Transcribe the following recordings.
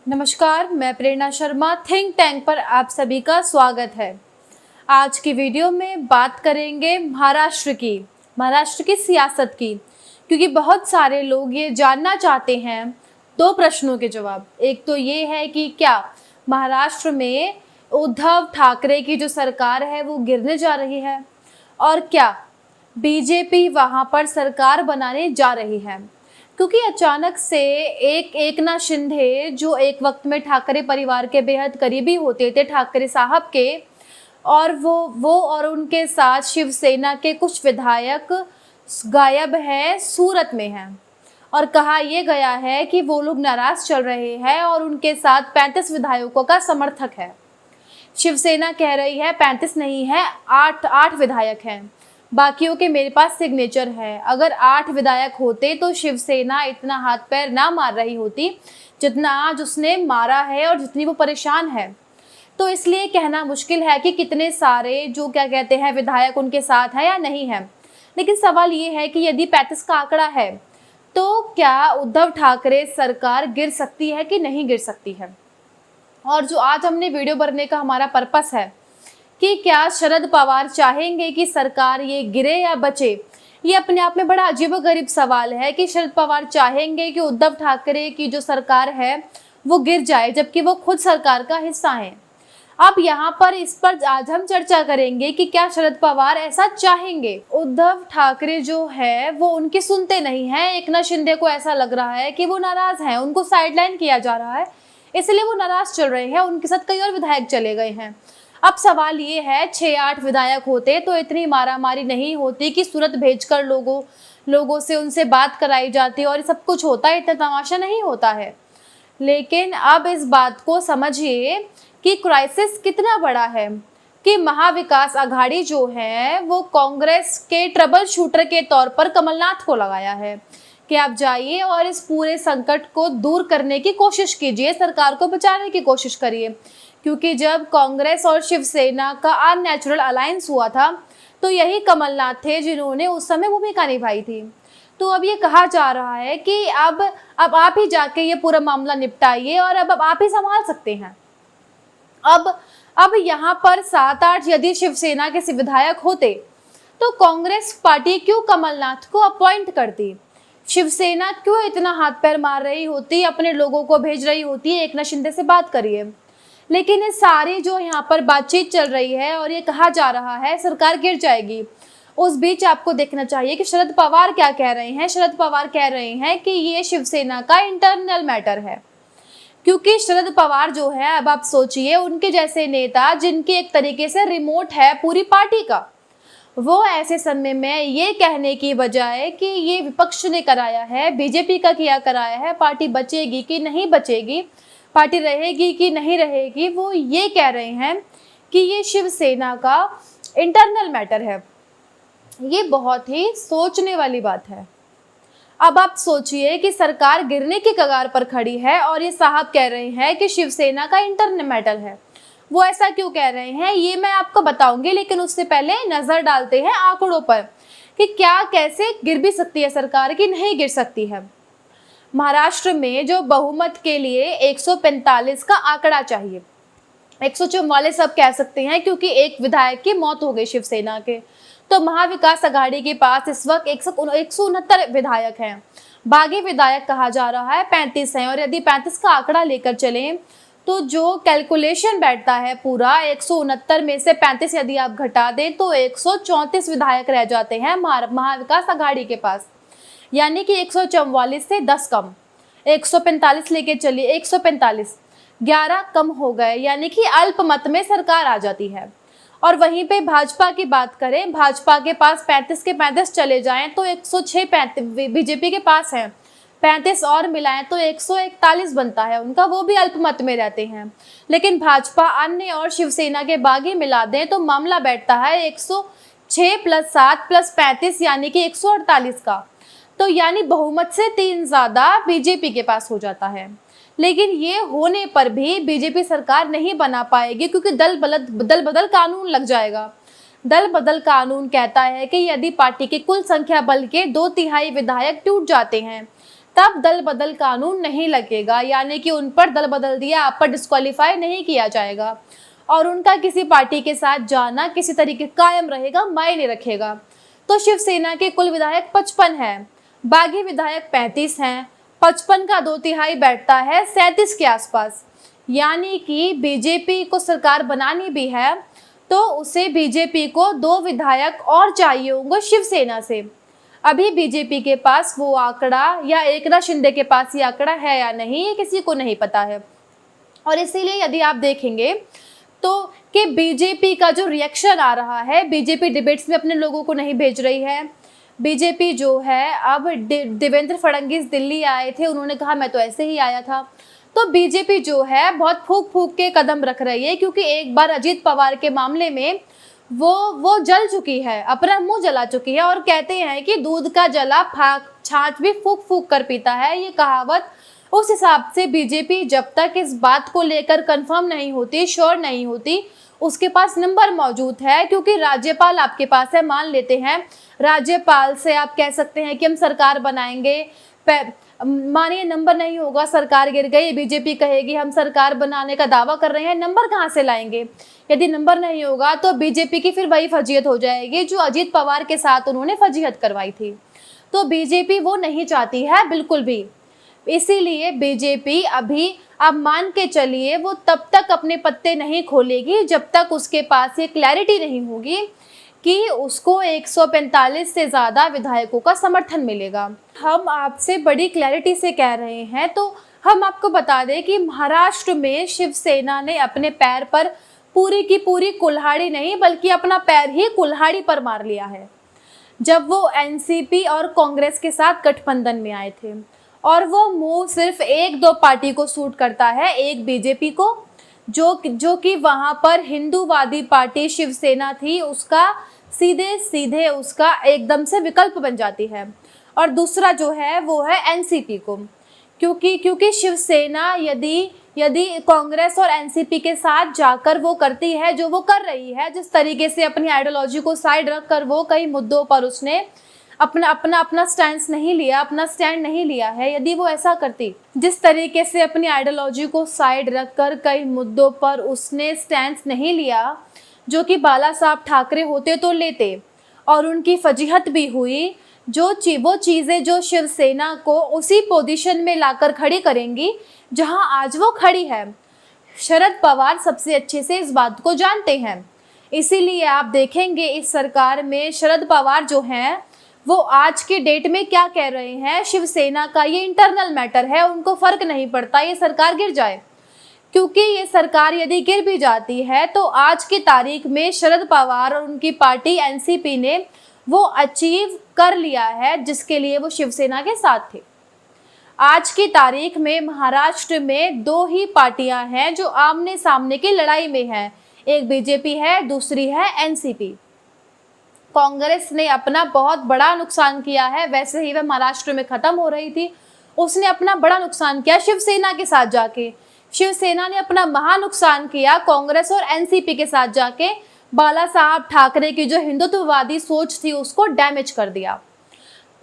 नमस्कार, मैं प्रेरणा Sharma. Think tank पर आप सभी का स्वागत है। आज की वीडियो में बात करेंगे महाराष्ट्र की सियासत की, क्योंकि बहुत सारे लोग ये जानना चाहते हैं दो प्रश्नों के जवाब। एक तो ये है कि क्या महाराष्ट्र में उद्धव ठाकरे की जो सरकार है वो गिरने जा रही है, और क्या बीजेपी वहां पर सरकार बनाने जा रही है। क्योंकि अचानक से एकनाथ शिंदे, जो एक वक्त में ठाकरे परिवार के बेहद करीबी होते थे, ठाकरे साहब के, और वो और उनके साथ शिवसेना के कुछ विधायक गायब हैं, सूरत में हैं। और कहा यह गया है कि वो लोग नाराज चल रहे हैं और उनके साथ 35 विधायकों का समर्थक है। शिवसेना कह रही है 35 नहीं है, 8 विधायक हैं, बाकियों के मेरे पास सिग्नेचर है। अगर 8 विधायक होते तो शिवसेना इतना हाथ पैर ना मार रही होती जितना आज उसने मारा है और जितनी वो परेशान है। तो इसलिए कहना मुश्किल है कि कितने सारे जो क्या कहते हैं विधायक उनके साथ है या नहीं है। लेकिन सवाल ये है कि यदि 35 का आंकड़ा है तो क्या उद्धव ठाकरे सरकार गिर सकती है कि नहीं गिर सकती है। और जो आज हमने वीडियो बनाने का हमारा पर्पस है कि क्या शरद पवार चाहेंगे कि सरकार ये गिरे या बचे, ये अपने आप में बड़ा अजीबोगरीब सवाल है कि शरद पवार चाहेंगे कि उद्धव ठाकरे की जो सरकार है वो गिर जाए, जबकि वो खुद सरकार का हिस्सा हैं। अब यहाँ पर इस पर आज हम चर्चा करेंगे कि क्या शरद पवार ऐसा चाहेंगे। उद्धव ठाकरे जो है वो उनकी सुनते नहीं हैं। एकनाथ शिंदे को ऐसा लग रहा है कि वो नाराज हैं, उनको साइडलाइन किया जा रहा है, इसलिए वो नाराज चल रहे हैं। उनके साथ कई और विधायक चले गए हैं। अब सवाल ये है, 6-8 विधायक होते तो इतनी मारामारी नहीं होती कि सूरत भेजकर लोगों से उनसे बात कराई जाती और सब कुछ होता है, इतना तमाशा नहीं होता है। लेकिन अब इस बात को समझिए कि क्राइसिस कितना बड़ा है कि महाविकास आघाड़ी जो है वो कांग्रेस के ट्रबल शूटर के तौर पर कमलनाथ को लगाया है कि आप जाइए और इस पूरे संकट को दूर करने की कोशिश कीजिए, सरकार को बचाने की कोशिश करिए। क्योंकि जब कांग्रेस और शिवसेना का अननेचुरल अलायंस हुआ था तो यही कमलनाथ थे जिन्होंने उस समय भूमिका निभाई थी। तो अब ये कहा जा रहा है कि अब आप ही जाके ये पूरा मामला निपटाइए और अब आप ही संभाल सकते हैं। अब यहाँ पर 7-8 यदि शिवसेना के विधायक होते तो कांग्रेस पार्टी क्यों कमलनाथ को अपॉइंट करती, शिवसेना क्यों इतना हाथ पैर मार रही होती, अपने लोगों को भेज रही होती है एकनाथ शिंदे से बात करिए। लेकिन ये सारी जो यहाँ पर बातचीत चल रही है और ये कहा जा रहा है सरकार गिर जाएगी, उस बीच आपको देखना चाहिए कि शरद पवार क्या कह रहे हैं। शरद पवार कह रहे हैं कि ये शिवसेना का इंटरनल मैटर है। क्योंकि शरद पवार जो है, अब आप सोचिए, उनके जैसे नेता जिनके एक तरीके से रिमोट है पूरी पार्टी का, वो ऐसे समय में ये कहने की बजाय कि ये विपक्ष ने कराया है, बीजेपी का किया कराया है, पार्टी बचेगी कि नहीं बचेगी, पार्टी रहेगी कि नहीं रहेगी, वो ये कह रहे हैं कि ये शिवसेना का इंटरनल मैटर है। ये बहुत ही सोचने वाली बात है। अब आप सोचिए कि सरकार गिरने की कगार पर खड़ी है और ये साहब कह रहे हैं कि शिवसेना का इंटरनल मैटर है। वो ऐसा क्यों कह रहे हैं ये मैं आपको बताऊंगी, लेकिन उससे पहले नजर डालते हैं आंकड़ों पर कि क्या कैसे गिर भी सकती है सरकार कि नहीं गिर सकती है। महाराष्ट्र में जो बहुमत के लिए 145 का आंकड़ा चाहिए, 144 अब कह सकते हैं क्योंकि एक विधायक की मौत हो गई शिवसेना के, तो महाविकास आघाड़ी के पास इस वक्त 169 विधायक हैं। बागी विधायक कहा जा रहा है 35 हैं। और यदि 35 का आंकड़ा लेकर चलें तो जो कैलकुलेशन बैठता है पूरा 169 में से 35 यदि आप घटा दें तो 134 विधायक रह जाते हैं महाविकास आघाड़ी के पास, यानी कि 144 से 10 कम, 145 लेके चलिए, 145 11 कम हो गए, यानी कि अल्पमत में सरकार आ जाती है। और वहीं पे भाजपा की बात करें, भाजपा के पास 35 के 35 चले जाएं तो 106 बीजेपी के पास हैं, 35 और मिलाएं तो 141 बनता है उनका, वो भी अल्पमत में रहते हैं। लेकिन भाजपा, अन्य और शिवसेना के बागी मिला दें तो मामला बैठता है 106 + 7 + 35 यानी कि 148 का। तो यानी बहुमत से 3 ज्यादा बीजेपी के पास हो जाता है। लेकिन ये होने पर भी बीजेपी सरकार नहीं बना पाएगी क्योंकि दल बदल कानून लग जाएगा। दल बदल कानून कहता है कि यदि पार्टी की कुल संख्या बल के 2/3 विधायक टूट जाते हैं तब दल बदल कानून नहीं लगेगा, यानी कि उन पर दल बदल दिया, आप पर डिस्क्वालीफाई नहीं किया जाएगा और उनका किसी पार्टी के साथ जाना किसी तरीके कायम रहेगा, मायने रखेगा। तो शिवसेना के कुल विधायक 55 हैं, बागी विधायक 35 हैं, 55 का 2/3 बैठता है 37 के आसपास। यानी कि बीजेपी को सरकार बनानी भी है तो उसे बीजेपी को 2 विधायक और चाहिए होंगे शिवसेना से। अभी बीजेपी के पास वो आंकड़ा या एकनाथ शिंदे के पास ये आंकड़ा है या नहीं, ये किसी को नहीं पता है। और इसीलिए यदि आप देखेंगे तो कि बीजेपी का जो रिएक्शन आ रहा है, बीजेपी डिबेट्स में अपने लोगों को नहीं भेज रही है। बीजेपी जो है, अब देवेंद्र फडणवीस दिल्ली आए थे, उन्होंने कहा मैं तो ऐसे ही आया था। तो बीजेपी जो है बहुत फूक फूक के कदम रख रही है, क्योंकि एक बार अजीत पवार के मामले में वो जल चुकी है, अपना मुंह जला चुकी है। और कहते हैं कि दूध का जला छाछ भी फूक फूक कर पीता है, ये कहावत। उस हिसाब से बीजेपी जब तक इस बात को लेकर कंफर्म नहीं होती, श्योर नहीं होती, उसके पास नंबर मौजूद है, क्योंकि राज्यपाल आपके पास है। मान लेते हैं राज्यपाल से आप कह सकते हैं कि हम सरकार बनाएंगे, मानिए नंबर नहीं होगा, सरकार गिर गई, बीजेपी कहेगी हम सरकार बनाने का दावा कर रहे हैं, नंबर कहाँ से लाएंगे? यदि नंबर नहीं होगा तो बीजेपी की फिर वही फजीहत हो जाएगी जो अजीत पवार के साथ उन्होंने फजीहत करवाई थी। तो बीजेपी वो नहीं चाहती है बिल्कुल भी। इसीलिए बीजेपी अभी, आप मान के चलिए, वो तब तक अपने पत्ते नहीं खोलेगी जब तक उसके पास ये क्लैरिटी नहीं होगी कि उसको 145 से ज़्यादा विधायकों का समर्थन मिलेगा। हम आपसे बड़ी क्लैरिटी से कह रहे हैं, तो हम आपको बता दें कि महाराष्ट्र में शिवसेना ने अपने पैर पर पूरी की पूरी कुल्हाड़ी नहीं, बल्कि अपना पैर ही कुल्हाड़ी पर मार लिया है जब वो एनसीपी और कांग्रेस के साथ गठबंधन में आए थे। और वो मूव सिर्फ 1-2 पार्टी को सूट करता है, एक बीजेपी को, जो कि वहाँ पर हिंदूवादी पार्टी शिवसेना थी, उसका सीधे सीधे उसका एकदम से विकल्प बन जाती है। और दूसरा जो है वो है एनसीपी को, क्योंकि शिवसेना यदि कांग्रेस और एनसीपी के साथ जाकर वो करती है जो वो कर रही है, जिस तरीके से अपनी आइडियोलॉजी को साइड रखकर वो कई मुद्दों पर उसने अपना स्टैंड नहीं लिया है, यदि वो ऐसा करती, जिस तरीके से अपनी आइडियोलॉजी को साइड रखकर कई मुद्दों पर उसने स्टैंड नहीं लिया, जो कि बाला साहब ठाकरे होते तो लेते, और उनकी फजीहत भी हुई, वो चीज़ें जो शिवसेना को उसी पोजीशन में लाकर खड़ी करेंगी जहां आज वो खड़ी है। शरद पवार सबसे अच्छे से इस बात को जानते हैं। इसीलिए आप देखेंगे इस सरकार में शरद पवार जो हैं वो आज के डेट में क्या कह रहे हैं, शिवसेना का ये इंटरनल मैटर है, उनको फर्क नहीं पड़ता ये सरकार गिर जाए, क्योंकि ये सरकार यदि गिर भी जाती है तो आज की तारीख में शरद पवार और उनकी पार्टी एनसीपी ने वो अचीव कर लिया है जिसके लिए वो शिवसेना के साथ थे। आज की तारीख में महाराष्ट्र में 2 ही पार्टियां हैं जो आमने सामने की लड़ाई में हैं, एक बीजेपी है, दूसरी है एनसीपी। कांग्रेस ने अपना बहुत बड़ा नुकसान किया है, वैसे ही वह महाराष्ट्र में खत्म हो रही थी, उसने अपना बड़ा नुकसान किया शिवसेना के साथ जाके। शिवसेना ने अपना महान नुकसान किया कांग्रेस और एनसीपी के साथ जाके, बाला साहब ठाकरे की जो हिंदुत्ववादी सोच थी उसको डैमेज कर दिया।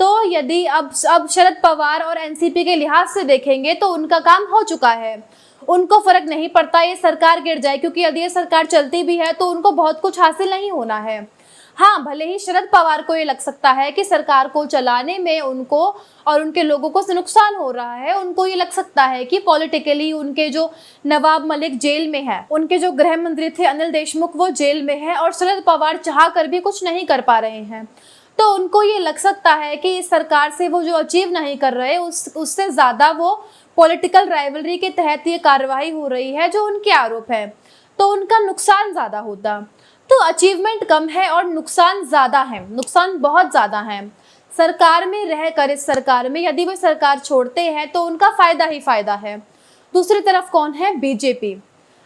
तो यदि अब शरद पवार और एनसीपी के लिहाज से देखेंगे तो उनका काम हो चुका है, उनको फर्क नहीं पड़ता ये सरकार गिर जाए, क्योंकि यदि ये सरकार चलती भी है तो उनको बहुत कुछ हासिल नहीं होना है। हाँ, भले ही शरद पवार को ये लग सकता है कि सरकार को चलाने में उनको और उनके लोगों को नुकसान हो रहा है, उनको ये लग सकता है कि पॉलिटिकली उनके जो नवाब मलिक जेल में है, उनके जो गृह मंत्री थे अनिल देशमुख वो जेल में है और शरद पवार चाह कर भी कुछ नहीं कर पा रहे हैं, तो उनको ये लग सकता है कि इस सरकार से वो जो अचीव नहीं कर रहे उससे ज़्यादा वो पॉलिटिकल राइवलरी के तहत ये कार्रवाई हो रही है जो उनके आरोप है, तो उनका नुकसान ज़्यादा होता। तो अचीवमेंट कम है और नुकसान ज़्यादा है, नुकसान बहुत ज़्यादा है। सरकार में रहकर इस सरकार में यदि वो सरकार छोड़ते हैं तो उनका फ़ायदा ही फ़ायदा है। दूसरी तरफ कौन है? बीजेपी।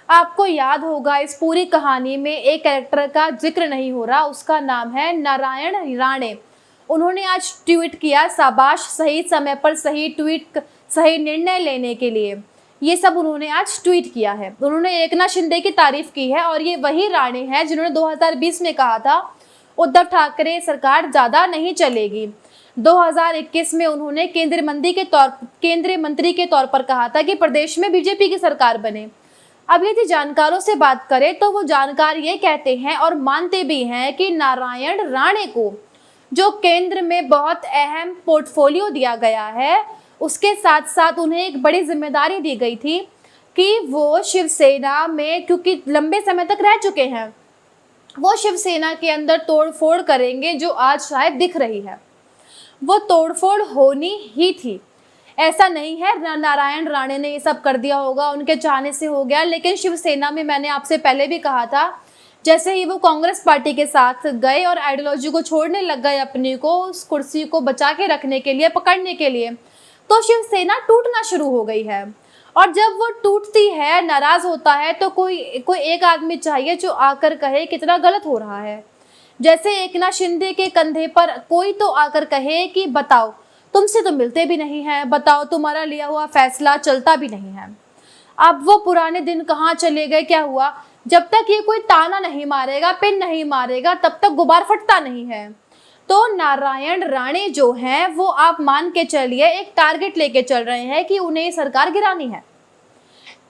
आपको याद होगा इस पूरी कहानी में एक कैरेक्टर का जिक्र नहीं हो रहा, उसका नाम है नारायण राणे। उन्होंने आज ट्वीट किया, शाबाश, सही समय पर सही ट्वीट, सही निर्णय लेने के लिए, ये सब उन्होंने आज ट्वीट किया है। उन्होंने एकनाथ शिंदे की तारीफ की है और ये वही राणे हैं जिन्होंने 2020 में कहा था उद्धव ठाकरे सरकार ज़्यादा नहीं चलेगी। 2021 में उन्होंने केंद्रीय मंत्री के तौर पर कहा था कि प्रदेश में बीजेपी की सरकार बने। अब यदि जानकारों से बात करें तो वो जानकार ये कहते हैं और मानते भी हैं कि नारायण राणे को जो केंद्र में बहुत अहम पोर्टफोलियो दिया गया है, उसके साथ साथ उन्हें एक बड़ी जिम्मेदारी दी गई थी कि वो शिवसेना में, क्योंकि लंबे समय तक रह चुके हैं, वो शिवसेना के अंदर तोड़फोड़ करेंगे जो आज शायद दिख रही है। वो तोड़फोड़ होनी ही थी। ऐसा नहीं है नारायण राणे ने ये सब कर दिया होगा, उनके चाहने से हो गया। लेकिन शिवसेना में मैंने आपसे पहले भी कहा था, जैसे ही वो कांग्रेस पार्टी के साथ गए और आइडियोलॉजी को छोड़ने लग गए अपनी को, उस कुर्सी को बचा के रखने के लिए, पकड़ने के लिए, तो शिवसेना टूटना शुरू हो गई है। और जब वो टूटती है, नाराज होता है, तो कोई एक आदमी चाहिए जो आकर कहे कितना गलत हो रहा है। जैसे एकनाथ शिंदे के कंधे पर कोई तो आकर कहे कि बताओ तुमसे तो मिलते भी नहीं है, बताओ तुम्हारा लिया हुआ फैसला चलता भी नहीं है। अब वो पुराने दिन कहाँ चले गए, क्या हुआ? जब तक ये कोई ताना नहीं मारेगा, पिन नहीं मारेगा, तब तक गुबार फटता नहीं है। तो नारायण राणे जो हैं वो आप मान के चलिए एक टारगेट लेके चल रहे हैं कि उन्हें ये सरकार गिरानी है।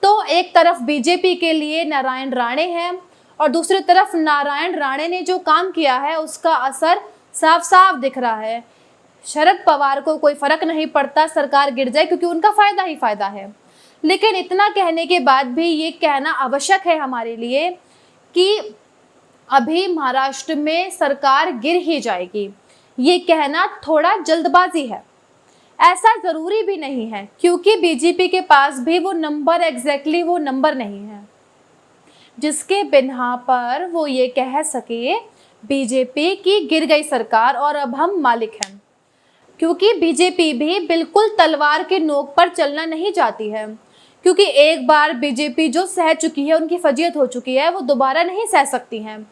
तो एक तरफ बीजेपी के लिए नारायण राणे हैं और दूसरी तरफ नारायण राणे ने जो काम किया है उसका असर साफ साफ दिख रहा है। शरद पवार को कोई फर्क नहीं पड़ता सरकार गिर जाए, क्योंकि उनका फायदा ही फायदा है। लेकिन इतना कहने के बाद भी ये कहना आवश्यक है हमारे लिए कि अभी महाराष्ट्र में सरकार गिर ही जाएगी। ये कहना थोड़ा जल्दबाजी है, ऐसा जरूरी भी नहीं है, क्योंकि बीजेपी के पास भी वो नंबर वो नंबर नहीं है जिसके बिना पर वो ये कह सके बीजेपी की गिर गई सरकार और अब हम मालिक हैं। क्योंकि बीजेपी भी बिल्कुल तलवार के नोक पर चलना नहीं चाहती है, क्योंकि एक बार बीजेपी जो सह चुकी है, उनकी फजीयत हो चुकी है, वो दोबारा नहीं सह सकती हैं।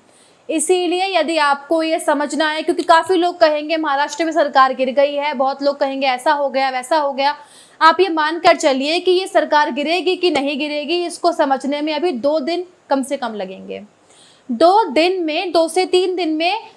इसीलिए यदि आपको ये समझना है, क्योंकि काफ़ी लोग कहेंगे महाराष्ट्र में सरकार गिर गई है, बहुत लोग कहेंगे ऐसा हो गया वैसा हो गया, आप ये मान कर चलिए कि ये सरकार गिरेगी कि नहीं गिरेगी, इसको समझने में अभी 2 दिन कम से कम लगेंगे। 2 दिन में, 2 से 3 दिन में